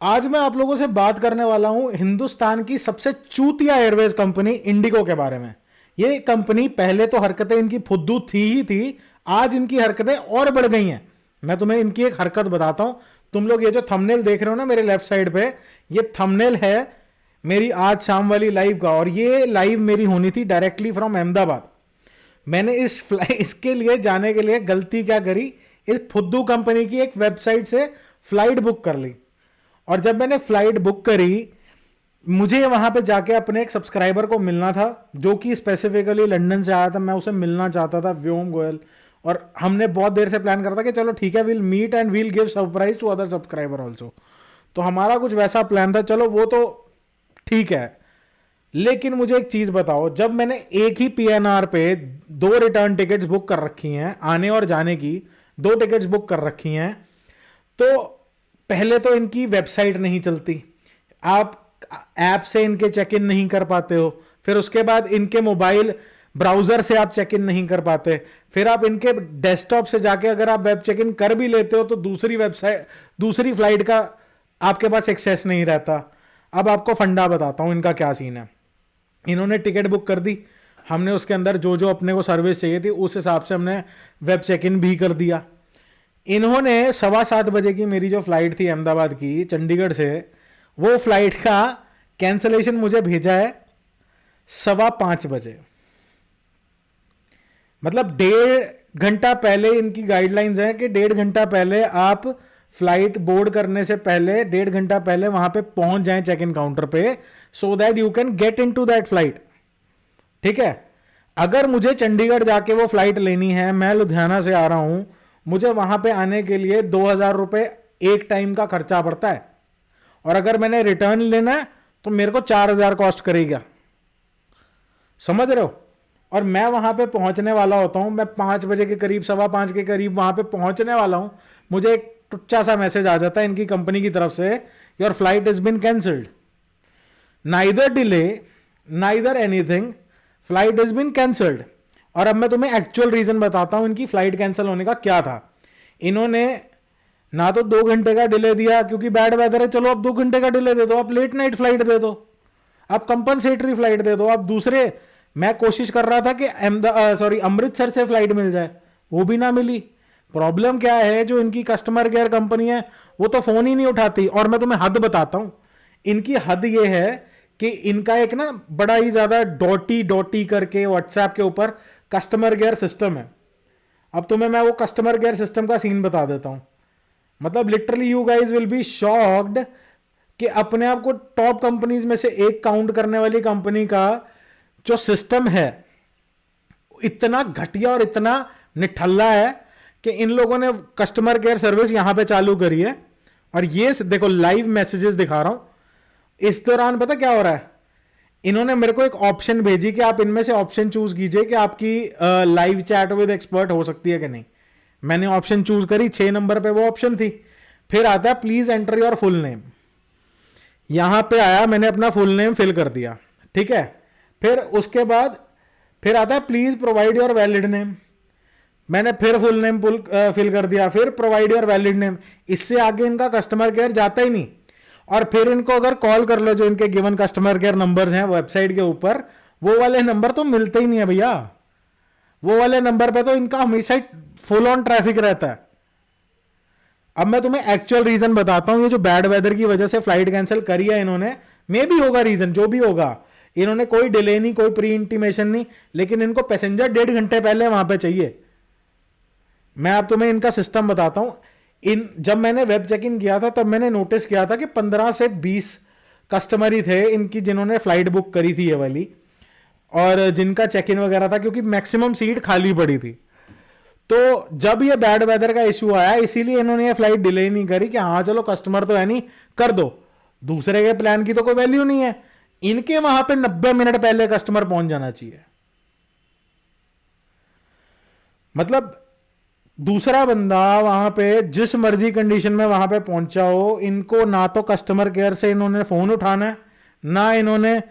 आज मैं आप लोगों से बात करने वाला हूं हिंदुस्तान की सबसे चूतिया एयरवेज कंपनी इंडिगो के बारे में। ये कंपनी पहले तो हरकतें इनकी फुद्दू थी ही थी, आज इनकी हरकतें और बढ़ गई हैं। मैं तुम्हें इनकी एक हरकत बताता हूं। तुम लोग ये जो थंबनेल देख रहे हो ना मेरे लेफ्ट साइड पे, ये थंबनेल है मेरी आज शाम वाली लाइव का, और ये लाइव मेरी होनी थी डायरेक्टली फ्रॉम अहमदाबाद। मैंने इसके लिए जाने के लिए गलती क्या करी, इस फुद्दू कंपनी की एक वेबसाइट से फ्लाइट बुक कर ली। और जब मैंने फ्लाइट बुक करी, मुझे वहां पे जाके अपने एक सब्सक्राइबर को मिलना था जो कि स्पेसिफिकली लंदन से आया था। मैं उसे मिलना चाहता था, व्योम गोयल। और हमने बहुत देर से प्लान करता कि चलो ठीक है, will meet and will give surprise to other subscriber also. तो हमारा कुछ वैसा प्लान था, चलो वो तो ठीक है। लेकिन मुझे एक चीज बताओ, जब मैंने एक ही पीएनआर पे 2 रिटर्न टिकट्स बुक कर रखी हैं, आने और जाने की 2 टिकट्स बुक कर रखी हैं, तो पहले तो इनकी वेबसाइट नहीं चलती, आप ऐप से इनके चेक इन नहीं कर पाते हो। फिर उसके बाद इनके मोबाइल ब्राउजर से आप चेक इन नहीं कर पाते। फिर आप इनके डेस्कटॉप से जाके अगर आप वेब चेक इन कर भी लेते हो तो दूसरी वेबसाइट, दूसरी फ्लाइट का आपके पास एक्सेस नहीं रहता। अब आपको फंडा बताता हूं इनका क्या सीन है। इन्होंने टिकट बुक कर दी, हमने उसके अंदर जो जो अपने को सर्विस चाहिए थी उस हिसाब से हमने वेब चेक इन भी कर दिया। इन्होंने 7:15 बजे की मेरी जो फ्लाइट थी अहमदाबाद की चंडीगढ़ से, वो फ्लाइट का कैंसलेशन मुझे भेजा है 5:15 बजे। मतलब 1.5 घंटा पहले इनकी गाइडलाइंस है कि 1.5 घंटा पहले आप फ्लाइट बोर्ड करने से पहले 1.5 घंटा पहले वहां पे पहुंच जाएं चेक इन काउंटर पे, so that you can get into that flight. ठीक है, अगर मुझे चंडीगढ़ जाके वो फ्लाइट लेनी है, मैं लुधियाना से आ रहा हूं, मुझे वहां पे आने के लिए 2,000 रुपए एक टाइम का खर्चा पड़ता है। और अगर मैंने रिटर्न लेना है तो मेरे को 4,000 कॉस्ट करेगा। समझ रहे हो? और मैं वहां पे पहुंचने वाला होता हूं, मैं 5 बजे के करीब, 5:15 के करीब वहां पे पहुंचने वाला हूं, मुझे एक टुच्चा सा मैसेज आ जाता है इनकी कंपनी की तरफ से, your flight is been cancelled. Neither delay neither anything, flight is been cancelled. और अब मैं तुम्हें एक्चुअल रीजन बताता हूं इनकी फ्लाइट कैंसिल होने का क्या था। इन्होंने ना तो 2 घंटे का डिले दिया क्योंकि बैड वेदर है, चलो आप 2 घंटे का डिले दे दो, आप लेट नाइट फ्लाइट दे दो, आप कंपनसेटरी फ्लाइट दे दो, आप दूसरे, मैं कोशिश कर रहा था कि अमृतसर से फ्लाइट मिल जाए, वो भी ना मिली। प्रॉब्लम क्या है, जो इनकी कस्टमर केयर कंपनी है वो तो फोन ही नहीं उठाती। और मैं तुम्हें हद बताता हूं, इनकी हद ये है कि इनका एक ना बड़ा ही ज्यादा डॉटी करके व्हाट्सएप के ऊपर कस्टमर केयर सिस्टम है। अब तुम्हें मैं वो कस्टमर केयर सिस्टम का सीन बता देता हूं। मतलब literally you guys will be shocked कि अपने आप को टॉप कंपनीज में से एक काउंट करने वाली कंपनी का जो सिस्टम है इतना घटिया और इतना निठल्ला है कि इन लोगों ने कस्टमर केयर सर्विस यहां पे चालू करी है। और ये देखो, लाइव मैसेजेस दिखा रहा हूं। इस दौरान पता क्या हो रहा है, इन्होंने मेरे को एक ऑप्शन भेजी कि आप इनमें से ऑप्शन चूज कीजिए कि आपकी लाइव चैट विद एक्सपर्ट हो सकती है कि नहीं। मैंने ऑप्शन चूज करी, 6 नंबर पे वो ऑप्शन थी। फिर आता है please enter your full name. यहां पे आया, मैंने अपना फुल नेम फिल कर दिया। ठीक है, फिर उसके बाद फिर आता है please provide your valid name. मैंने फिर फुल नेम फिल कर दिया, फिर प्रोवाइड योर वैलिड नेम। इससे आगे इनका कस्टमर केयर जाता ही नहीं। और फिर इनको अगर कॉल कर लो, जो इनके गिवन कस्टमर केयर नंबर्स हैं वेबसाइट के ऊपर, वो वाले नंबर तो मिलते ही नहीं है भैया। वो वाले नंबर पे तो इनका हमेशा फुल ऑन ट्रैफिक रहता है। अब मैं तुम्हें एक्चुअल रीजन बताता हूं, ये जो बैड वेदर की वजह से फ्लाइट कैंसिल करी है इन्होंने, मे भी होगा रीजन, जो भी होगा। इन्होंने कोई डिले नहीं, कोई प्री इंटीमेशन नहीं, लेकिन इनको पैसेंजर 1.5 घंटे पहले वहां पे चाहिए। मैं अब तुम्हें इनका सिस्टम बताता हूं। जब मैंने वेब चेक इन किया था तब मैंने नोटिस किया था कि 15 से 20 कस्टमर ही थे इनकी जिन्होंने फ्लाइट बुक करी थी ये वाली, और जिनका चेक इन वगैरह था, क्योंकि मैक्सिमम सीट खाली पड़ी थी। तो जब ये बैड वेदर का इश्यू आया, इसीलिए इन्होंने ये फ्लाइट डिले नहीं करी कि हाँ चलो कस्टमर तो है नहीं, कर दो, दूसरे के प्लान की तो कोई वैल्यू नहीं है। इनके वहां पे 90 मिनट पहले कस्टमर पहुंच जाना चाहिए। मतलब दूसरा बंदा वहां पे जिस मर्जी कंडीशन में वहां पे पहुंचा हो, इनको ना तो कस्टमर केयर से इन्होंने फोन उठाना है, ना इन्होंने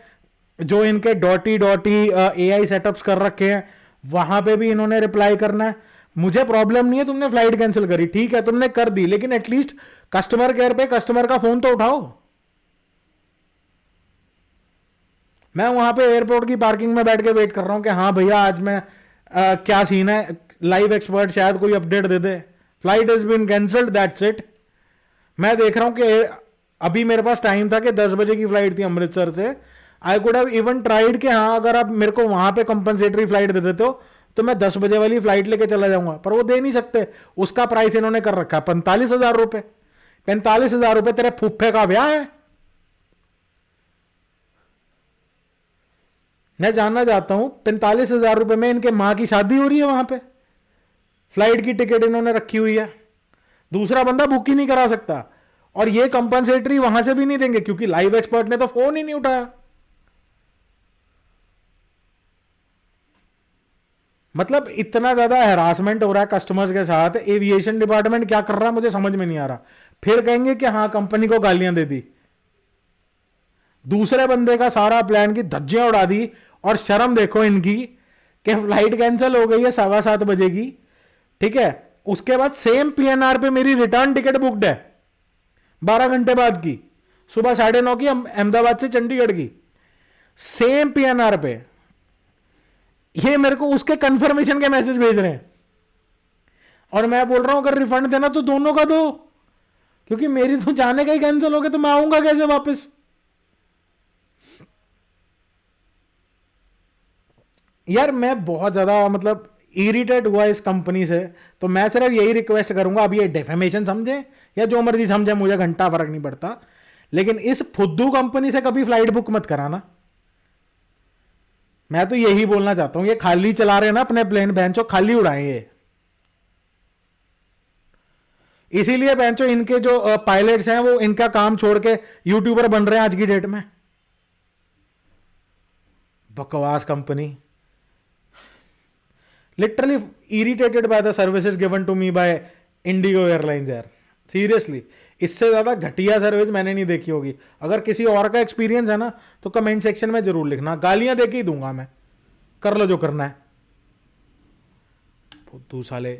जो इनके डॉटी एआई सेटअप्स कर रखे हैं वहां पे भी इन्होंने रिप्लाई करना है। मुझे प्रॉब्लम नहीं है, तुमने फ्लाइट कैंसिल करी, ठीक है तुमने कर दी, लेकिन एटलीस्ट कस्टमर केयर पे कस्टमर का फोन तो उठाओ। मैं वहां पे एयरपोर्ट की पार्किंग में बैठ के वेट कर रहा हूं कि हाँ भैया आज मैं क्या सीन है, लाइव एक्सपर्ट शायद कोई अपडेट दे दे। Flight is been cancelled, that's it. मैं देख रहा हूं कि अभी मेरे पास टाइम था कि 10 बजे की फ्लाइट थी अमृतसर से। I could have even tried कि हाँ अगर आप मेरे को वहां पे कंपनसेटरी फ्लाइट दे देते हो तो मैं 10 बजे वाली फ्लाइट लेके चला जाऊंगा, पर वो दे नहीं सकते। उसका प्राइस इन्होंने कर रखा है 45,000 रुपए। 45,000 रुपए तेरे फुफ्फे का ब्याह है। मैं जानना चाहता हूं 45,000 रुपए में इनके मां की शादी हो रही है वहां पे, फ्लाइट की टिकट इन्होंने रखी हुई है, दूसरा बंदा बुक ही नहीं करा सकता। और ये कंपनसेटरी वहां से भी नहीं देंगे क्योंकि लाइव एक्सपर्ट ने तो फोन ही नहीं उठाया। मतलब इतना ज्यादा हैरासमेंट हो रहा है कस्टमर्स के साथ। एविएशन डिपार्टमेंट क्या कर रहा है मुझे समझ में नहीं आ रहा। फिर कहेंगे कि हाँ कंपनी को गालियां दे दी, दूसरे बंदे का सारा प्लान की धज्जियां उड़ा दी। और शर्म देखो इनकी कि फ्लाइट कैंसिल हो गई है 7:15 बजे की, ठीक है, उसके बाद सेम पीएनआर पे मेरी रिटर्न टिकट बुकड है 12 घंटे बाद की, सुबह 9:30 की अहमदाबाद से चंडीगढ़ की, सेम पीएनआर पे। ये मेरे को उसके कंफर्मेशन के मैसेज भेज रहे हैं और मैं बोल रहा हूं अगर रिफंड देना तो दोनों का दो, क्योंकि मेरी तो जाने का ही कैंसिल हो गया तो मैं आऊंगा कैसे वापस। यार मैं बहुत ज्यादा मतलब इरिटेट हुआ इस कंपनी से। तो मैं सिर्फ यही रिक्वेस्ट करूंगा, अब ये डेफेमेशन समझे या जो मर्जी समझे, मुझे घंटा फर्क नहीं पड़ता, लेकिन इस फुद्दू कंपनी से कभी फ्लाइट बुक मत कराना। मैं तो यही बोलना चाहता हूं, ये खाली चला रहे हैं ना अपने प्लेन, बेंचो खाली उड़ाए ये। इसीलिए बेंचो इनके जो पायलट्स हैं वो इनका काम छोड़ के यूट्यूबर बन रहे हैं आज की डेट में। बकवास company. Literally irritated by the services given to me by IndiGo airlines यार, सीरियसली। इससे ज्यादा घटिया सर्विस मैंने नहीं देखी होगी। अगर किसी और का एक्सपीरियंस है ना तो कमेंट सेक्शन में जरूर लिखना, गालियां देके ही दूंगा मैं, कर लो जो करना है। फुद्दू साले।